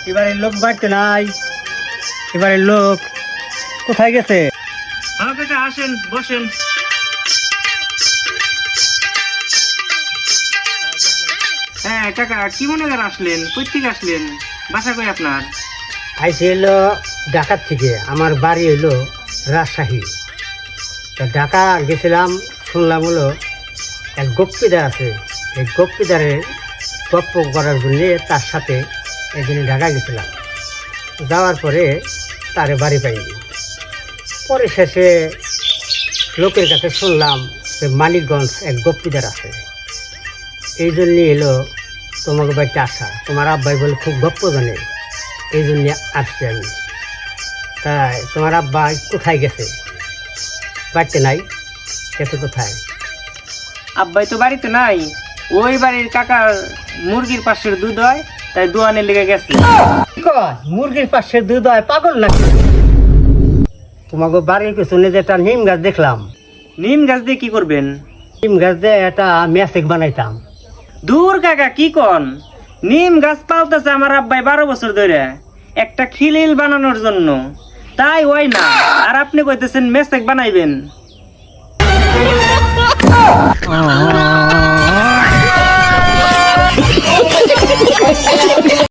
এবারের লোক বাড়তে নাই, এবারের লোক কোথায় গেছে? হ্যাঁ কাকা আসেন বসেন। হ্যাঁ কাকা কি মনে করে আসলেন, কই থেকে আসলেন, বাসা কই আপনার? আইসি এলো ঢাকার থেকে, আমার বাড়ি হইলো রাজশাহী। তো ঢাকা গেছিলাম, শুনলাম হলো এক গপ্পিদার আছে, এই গপ্পিদারের গপ্প করার জন্যে তার সাথে একদিনে ঢাকা গেছিলাম। যাওয়ার পরে তারে বাড়ি পাইনি। পরে শেষে লোকের কাছে শুনলাম যে মানিকগঞ্জ এক গপ্পিদার আছে, এই জন্যে এলো তোমাকে বাড়িতে আসা। তোমার আব্বাই বলে খুব গপ্প জানে, এই জন্যে আসছি আমি। তাই তোমার আব্বা কোথায় গেছে? বাড়িতে নাই, গেছে কোথায়? আব্বাই তো বাড়িতে নাই, ওই বাড়ির কাকার মুরগির পাশের দুধ হয়, তাই দোয়ানে লেগে গেছে। কি কয়? মুরগির পাশে দুধ হয়? পাগল নাকি? তোমাকে বাড়ির পেছনে যেটা নিম গাছ দেখলাম, নিম গাছ দিয়ে কি করবেন? নিম গাছ দিয়ে একটা মেসেক বানাইতাম। দূর কাকা কি কন, নিম গাছ পালতেছে আমার আব্বাই 12 বছর ধরে একটা খিলিল বানানোর জন্য, তাই ওই না, আর আপনি কইতেছেন মেসেক বানাইবেন।